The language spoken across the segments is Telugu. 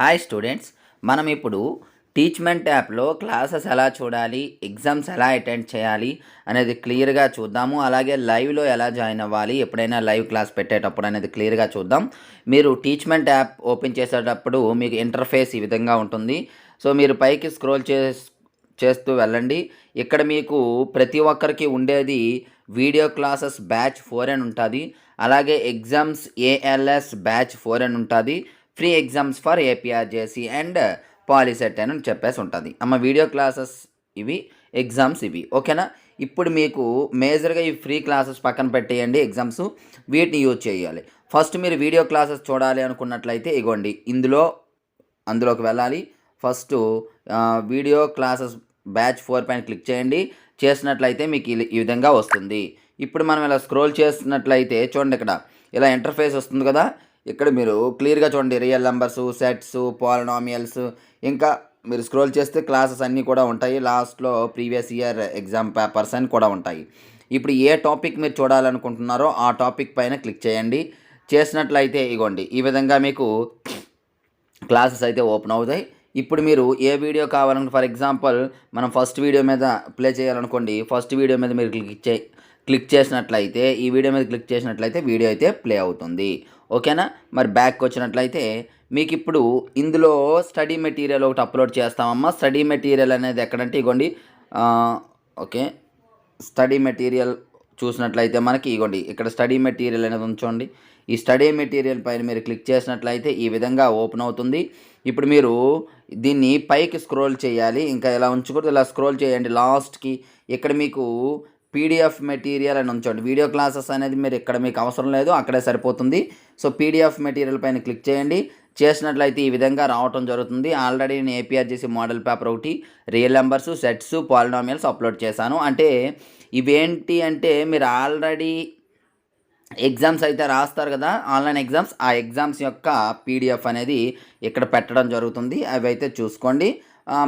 హాయ్ స్టూడెంట్స్, మనం ఇప్పుడు టీచ్మెంట్ యాప్లో క్లాసెస్ ఎలా చూడాలి, ఎగ్జామ్స్ ఎలా అటెండ్ చేయాలి అనేది క్లియర్గా చూద్దాము. అలాగే లైవ్లో ఎలా జాయిన్ అవ్వాలి, ఎప్పుడైనా లైవ్ క్లాస్ పెట్టేటప్పుడు అనేది క్లియర్గా చూద్దాం. మీరు టీచ్మెంట్ యాప్ ఓపెన్ చేసేటప్పుడు మీకు ఇంటర్ఫేస్ ఈ విధంగా ఉంటుంది. సో మీరు పైకి స్క్రోల్ చేస్తూ వెళ్ళండి. ఇక్కడ మీకు ప్రతి ఒక్కరికి ఉండేది వీడియో క్లాసెస్ బ్యాచ్ 4 అని ఉంటుంది. అలాగే ఎగ్జామ్స్ ఏఎల్ఎస్ బ్యాచ్ 4 అని ఉంటుంది. Free exams for APRJC and POLYCET అని చెప్పేసి ఉంటుంది. వీడియో క్లాసెస్ ఇవి, ఎగ్జామ్స్ ఇవి, ఓకేనా. ఇప్పుడు మీకు మేజర్గా ఈ ఫ్రీ క్లాసెస్ పక్కన పెట్టేయండి, ఎగ్జామ్స్ వీటిని యూజ్ చేయాలి. ఫస్ట్ మీరు వీడియో క్లాసెస్ చూడాలి అనుకున్నట్లయితే ఇగోండి అందులోకి వెళ్ళాలి. ఫస్ట్ వీడియో క్లాసెస్ బ్యాచ్ 4 పైన క్లిక్ చేయండి. చేసినట్లయితే మీకు ఈ విధంగా వస్తుంది. ఇప్పుడు మనం ఇలా స్క్రోల్ చేసినట్లయితే చూడండి, ఇక్కడ ఇలా ఇంటర్ఫేస్ వస్తుంది కదా. ఇక్కడ మీరు క్లియర్గా చూడండి, రియల్ నెంబర్స్, సెట్స్, పాలినామియల్స్, ఇంకా మీరు స్క్రోల్ చేస్తే క్లాసెస్ అన్నీ కూడా ఉంటాయి. లాస్ట్లో ప్రీవియస్ ఇయర్ ఎగ్జామ్ పేపర్స్ అని కూడా ఉంటాయి. ఇప్పుడు ఏ టాపిక్ మీరు చూడాలనుకుంటున్నారో ఆ టాపిక్ పైన క్లిక్ చేయండి. చేసినట్లయితే ఇగోండి ఈ విధంగా మీకు క్లాసెస్ అయితే ఓపెన్ అవుతాయి. ఇప్పుడు మీరు ఏ వీడియో కావాలనుకుంటే, ఫర్ ఎగ్జాంపుల్ మనం ఫస్ట్ వీడియో మీద ప్లే చేయాలనుకోండి. ఫస్ట్ వీడియో మీద మీరు క్లిక్ చేసినట్లయితే, ఈ వీడియో మీద క్లిక్ చేసినట్లయితే వీడియో అయితే ప్లే అవుతుంది, ఓకేనా. మరి బ్యాక్ వచ్చినట్లయితే మీకు ఇప్పుడు ఇందులో స్టడీ మెటీరియల్ ఒకటి అప్లోడ్ చేస్తామమ్మా. స్టడీ మెటీరియల్ అనేది ఎక్కడంటే ఇగోండి, ఓకే, స్టడీ మెటీరియల్ చూసినట్లయితే మనకి ఇగోండి ఇక్కడ స్టడీ మెటీరియల్ అనేది ఉంచండి. ఈ స్టడీ మెటీరియల్ పైన మీరు క్లిక్ చేసినట్లయితే ఈ విధంగా ఓపెన్ అవుతుంది. ఇప్పుడు మీరు దీన్ని పైకి స్క్రోల్ చేయాలి, ఇంకా ఇలా ఉంచకూడదు, ఇలా స్క్రోల్ చేయండి లాస్ట్కి. ఇక్కడ మీకు పీడిఎఫ్ మెటీరియల్ అని ఉంచండి. వీడియో క్లాసెస్ అనేది మీరు ఇక్కడ మీకు అవసరం లేదు, అక్కడే సరిపోతుంది. సో పీడిఎఫ్ మెటీరియల్ పైన క్లిక్ చేయండి. చేసినట్లయితే ఈ విధంగా రావటం జరుగుతుంది. ఆల్రెడీ నేను ఏపీఆర్జేసీ మోడల్ పేపర్ ఒకటి, real numbers, sets, polynomials upload చేశాను. అంటే ఇవేంటి అంటే మీరు ఆల్రెడీ ఎగ్జామ్స్ అయితే రాస్తారు కదా, ఆన్లైన్ ఎగ్జామ్స్, ఆ ఎగ్జామ్స్ యొక్క పీడిఎఫ్ అనేది ఇక్కడ పెట్టడం జరుగుతుంది. అవి అయితే చూసుకోండి.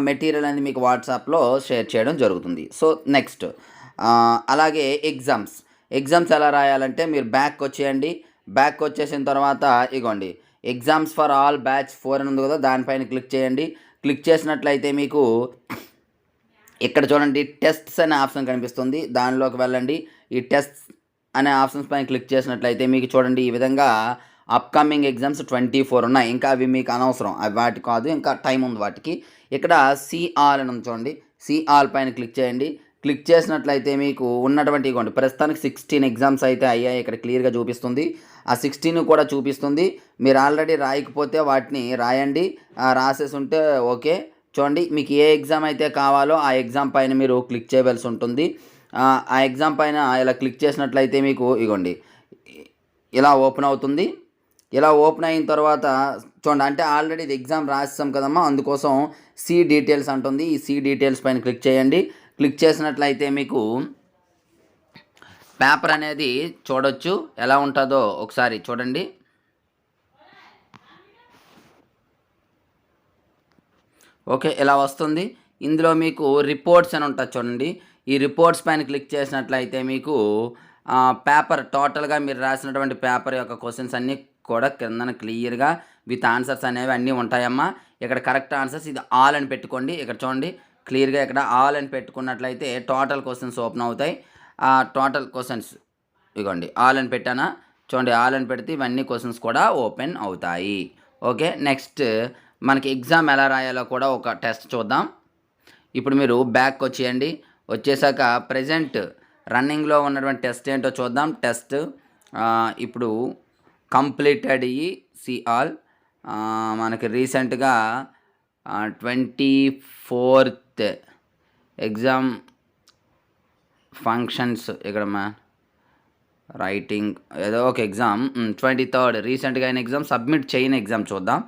మెటీరియల్ అనేది మీకు వాట్సాప్లో షేర్ చేయడం జరుగుతుంది. సో నెక్స్ట్ అలాగే ఎగ్జామ్స్ ఎలా రాయాలంటే మీరు బ్యాక్ వచ్చేయండి. బ్యాక్ వచ్చేసిన తర్వాత ఇగోండి ఎగ్జామ్స్ ఫర్ ఆల్ బ్యాచ్ 4 అని ఉంది కదా, దానిపైన క్లిక్ చేయండి. క్లిక్ చేసినట్లయితే మీకు ఇక్కడ చూడండి టెస్ట్స్ అనే ఆప్షన్ కనిపిస్తుంది, దానిలోకి వెళ్ళండి. ఈ టెస్ట్స్ అనే ఆప్షన్స్ పైన క్లిక్ చేసినట్లయితే మీకు చూడండి ఈ విధంగా అప్కమింగ్ ఎగ్జామ్స్ 24 ఉన్నాయి. ఇంకా అవి మీకు అనవసరం, అవి వాటి కాదు, ఇంకా టైం ఉంది వాటికి. ఇక్కడ సిఆర్ అని చూడండి, సిఆర్ పైన క్లిక్ చేయండి. క్లిక్ చేసినట్లయితే మీకు ఉన్నటువంటి ఇవ్వండి ప్రస్తుతానికి 16 ఎగ్జామ్స్ అయితే అయ్యాయి, ఇక్కడ క్లియర్గా చూపిస్తుంది. ఆ 16 కూడా చూపిస్తుంది. మీరు ఆల్రెడీ రాయకపోతే వాటిని రాయండి, రాసేసి ఉంటే ఓకే. చూడండి మీకు ఏ ఎగ్జామ్ అయితే కావాలో ఆ ఎగ్జామ్ పైన మీరు క్లిక్ చేయవలసి ఉంటుంది. ఆ ఎగ్జామ్ పైన ఇలా క్లిక్ చేసినట్లయితే మీకు ఇగోండి ఇలా ఓపెన్ అవుతుంది. ఇలా ఓపెన్ అయిన తర్వాత చూడండి, అంటే ఆల్రెడీ ఇది ఎగ్జామ్ రాసాం కదమ్మా, అందుకోసం సి డీటెయిల్స్ అంటుంది. ఈ సి డీటెయిల్స్ పైన క్లిక్ చేయండి. క్లిక్ చేసినట్లయితే మీకు పేపర్ అనేది చూడొచ్చు, ఎలా ఉంటుందో ఒకసారి చూడండి. ఓకే, ఇలా వస్తుంది. ఇందులో మీకు రిపోర్ట్స్ అని ఉంటుంది చూడండి. ఈ రిపోర్ట్స్ పైన క్లిక్ చేసినట్లయితే మీకు పేపర్ టోటల్గా మీరు రాసినటువంటి పేపర్ యొక్క క్వశ్చన్స్ అన్నీ కూడా కిందన క్లియర్గా విత్ ఆన్సర్స్ అనేవి అన్నీ ఉంటాయమ్మా. ఇక్కడ కరెక్ట్ ఆన్సర్స్ ఇది ఆల్ అని పెట్టుకోండి. ఇక్కడ చూడండి క్లియర్గా ఇక్కడ ఆల్ అని పెట్టుకున్నట్లయితే టోటల్ క్వశ్చన్స్ ఓపెన్ అవుతాయి. ఆ టోటల్ క్వశ్చన్స్ ఇగోండి ఆల్ అని పెట్టానా, చూడండి ఆల్ అని పెడితే ఇవన్నీ క్వశ్చన్స్ కూడా ఓపెన్ అవుతాయి. ఓకే, నెక్స్ట్ మనకి ఎగ్జామ్ ఎలా రాయాలో కూడా ఒక టెస్ట్ చూద్దాం. ఇప్పుడు మీరు బ్యాక్ వచ్చేయండి. వచ్చేసాక ప్రజెంట్ రన్నింగ్లో ఉన్నటువంటి టెస్ట్ ఏంటో చూద్దాం. టెస్ట్ ఇప్పుడు కంప్లీటెడ్ ఈ సిఆల్ మనకి రీసెంట్గా 24th ఎగ్జామ్ ఫంక్షన్స్, ఇక్కడ రైటింగ్ ఏదో ఒక ఎగ్జామ్ 23rd రీసెంట్గా అయిన ఎగ్జామ్ సబ్మిట్ చేయని ఎగ్జామ్ చూద్దాం.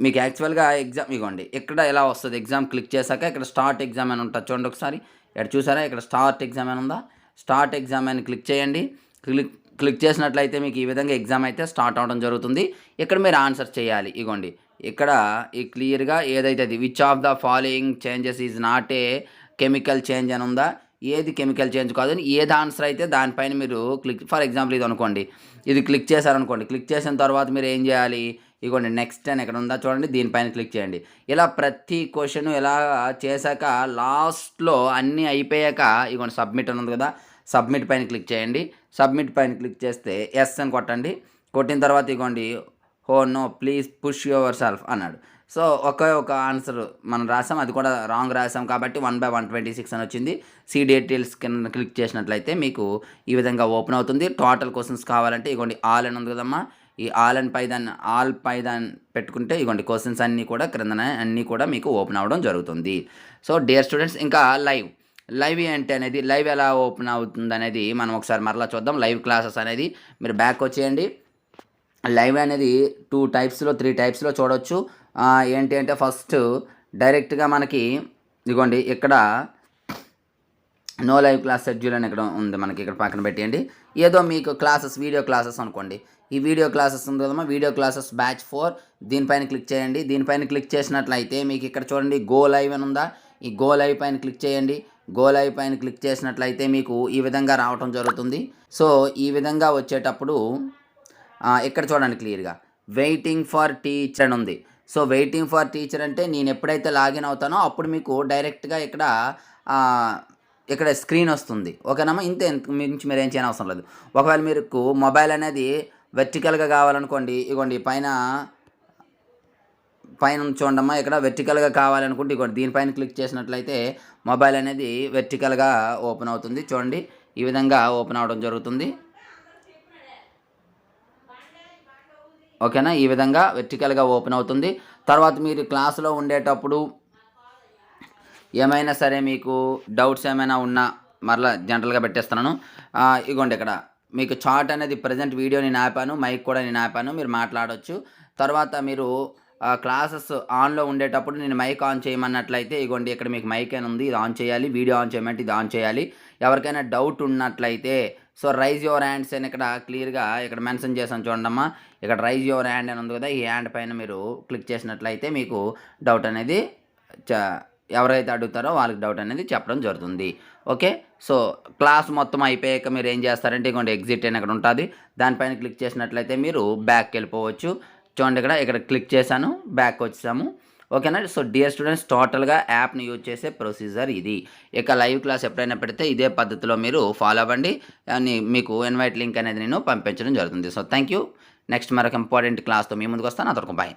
మీకు యాక్చువల్గా ఎగ్జామ్ ఇగోండి ఇక్కడ ఎలా వస్తుంది, ఎగ్జామ్ క్లిక్ చేశాక ఇక్కడ స్టార్ట్ ఎగ్జామ్ అని ఉంటుంది చూడండి ఒకసారి. ఇక్కడ చూసారా, ఇక్కడ స్టార్ట్ ఎగ్జామ్ అని ఉందా, స్టార్ట్ ఎగ్జామ్ అని క్లిక్ చేయండి. క్లిక్ చేసినట్లయితే మీకు ఈ విధంగా ఎగ్జామ్ అయితే స్టార్ట్ అవడం జరుగుతుంది. ఇక్కడ మీరు ఆన్సర్ చేయాలి. ఇగోండి ఇక్కడ ఈ క్లియర్గా ఏదైతే అది which of the following changes is not a chemical change అని ఉందా, ఏది కెమికల్ చేంజ్ కాదు, ఏది ఆన్సర్ అయితే దానిపైన మీరు క్లిక్, ఫర్ ఎగ్జాంపుల్ ఇది అనుకోండి, ఇది క్లిక్ చేశారనుకోండి. క్లిక్ చేసిన తర్వాత మీరు ఏం చేయాలి, ఇగోండి నెక్స్ట్ అని ఇక్కడ ఉందా చూడండి, దీనిపైన క్లిక్ చేయండి. ఇలా ప్రతి క్వశ్చన్ ఇలా చేశాక లాస్ట్లో అన్నీ అయిపోయాక ఇగోండి సబ్మిట్ అని ఉంది కదా, సబ్మిట్ పైన క్లిక్ చేయండి. సబ్మిట్ పైన క్లిక్ చేస్తే ఎస్ అని కొట్టండి. కొట్టిన తర్వాత ఇగోండి oh no please push yourself అన్నాడు. సో ఒక ఆన్సర్ మనం రాసాం, అది కూడా రాంగ్ రాసాం కాబట్టి 1/126 అని వచ్చింది. సీ డీటెయిల్స్ కింద క్లిక్ చేసినట్లయితే మీకు ఈ విధంగా ఓపెన్ అవుతుంది. టోటల్ క్వశ్చన్స్ కావాలంటే ఇగోండి ఆల్ అని ఉంది కదమ్మా, ఈ ఆల్ పై దాన్ని పెట్టుకుంటే ఇగోండి క్వశ్చన్స్ అన్నీ కూడా క్రిందన అన్నీ కూడా మీకు ఓపెన్ అవ్వడం జరుగుతుంది. సో డియర్ స్టూడెంట్స్, ఇంకా లైవ్ ఏంటి అనేది, లైవ్ ఎలా ఓపెన్ అవుతుంది అనేది మనం ఒకసారి మరలా చూద్దాం. లైవ్ క్లాసెస్ అనేది మీరు బ్యాక్ వచ్చేయండి. లైవ్ అనేది 2 టైప్స్లో 3 టైప్స్లో చూడవచ్చు. ఏంటి అంటే ఫస్ట్ డైరెక్ట్గా మనకి ఇదిగోండి ఇక్కడ నో లైవ్ క్లాస్ షెడ్యూల్ అని ఇక్కడ ఉంది, మనకి ఇక్కడ పక్కన పెట్టేయండి. ఏదో మీకు క్లాసెస్ వీడియో క్లాసెస్ అనుకోండి, ఈ వీడియో క్లాసెస్ ఉంది కదమ్మా, వీడియో క్లాసెస్ బ్యాచ్ 4 దీనిపైన క్లిక్ చేయండి. దీనిపైన క్లిక్ చేసినట్లయితే మీకు ఇక్కడ చూడండి గో లైవ్ అని ఉందా, ఈ గో లైవ్ పైన క్లిక్ చేయండి. గో లైవ్ పైన క్లిక్ చేసినట్లయితే మీకు ఈ విధంగా రావటం జరుగుతుంది. సో ఈ విధంగా వచ్చేటప్పుడు ఇక్కడ చూడండి క్లియర్గా వెయిటింగ్ ఫర్ టీచర్ అని ఉంది. సో వెయిటింగ్ ఫర్ టీచర్ అంటే నేను ఎప్పుడైతే లాగిన్ అవుతానో అప్పుడు మీకు డైరెక్ట్గా ఇక్కడ స్క్రీన్ వస్తుంది. ఓకేనమ్మా, ఇంతే, మించి మీరు ఏం చేయని అవసరం లేదు. ఒకవేళ మీకు మొబైల్ అనేది వెర్టికల్గా కావాలనుకోండి, ఇగోండి పైన చూడమ్మా, ఇక్కడ వెర్టికల్గా కావాలనుకుంటే ఇగోండి దీనిపైన క్లిక్ చేసినట్లయితే మొబైల్ అనేది వెర్టికల్గా ఓపెన్ అవుతుంది. చూడండి ఈ విధంగా ఓపెన్ అవడం జరుగుతుంది. ఓకేనా, ఈ విధంగా వెర్టికల్గా ఓపెన్ అవుతుంది. తర్వాత మీరు క్లాసులో ఉండేటప్పుడు ఏమైనా సరే మీకు డౌట్స్ ఏమైనా ఉన్నా మరలా జనరల్గా పెట్టేస్తున్నాను. ఇగోండి ఇక్కడ మీకు చాట్ అనేది ప్రజెంట్ వీడియో నేను ఆపాను, మైక్ కూడా నేను ఆపాను, మీరు మాట్లాడవచ్చు. తర్వాత మీరు క్లాసెస్ ఆన్లో ఉండేటప్పుడు నేను మైక్ ఆన్ చేయమన్నట్లయితే ఇగోండి ఇక్కడ మీకు మైక్ అని ఉంది, ఇది ఆన్ చేయాలి. వీడియో ఆన్ చేయమంటే ఇది ఆన్ చేయాలి. ఎవరికైనా డౌట్ ఉన్నట్లయితే సో రైజ్ యువర్ హ్యాండ్స్ అని ఇక్కడ క్లియర్గా ఇక్కడ మెన్షన్ చేశాను చూడండమ్మా, ఇక్కడ రైజ్ యువర్ హ్యాండ్ అని ఉంది కదా, ఈ హ్యాండ్ పైన మీరు క్లిక్ చేసినట్లయితే మీకు డౌట్ అనేది ఎవరైతే అడుగుతారో వాళ్ళకి డౌట్ అనేది చెప్పడం జరుగుతుంది. ఓకే, సో క్లాస్ మొత్తం అయిపోయాక మీరు ఏం చేస్తారంటే ఇగోండి ఎగ్జిట్ అని ఇక్కడ ఉంటుంది, దానిపైన క్లిక్ చేసినట్లయితే మీరు బ్యాక్కి వెళ్ళిపోవచ్చు. చూడండి ఇక్కడ క్లిక్ చేశాను, బ్యాక్ వచ్చాము. ఓకేనా. సో డియర్ స్టూడెంట్స్, టోటల్గా యాప్ని యూజ్ చేసే ప్రొసీజర్ ఇది. ఇక లైవ్ క్లాస్ ఎప్పుడైనా పెడితే ఇదే పద్ధతిలో మీరు ఫాలో అవ్వండి అని మీకు ఇన్వైట్ లింక్ అనేది నేను పంపించడం జరుగుతుంది. So thank you. నెక్స్ట్ మరొక ఇంపార్టెంట్ క్లాస్తో మీ ముందుకు వస్తాను. అంతవరకు బాయ్.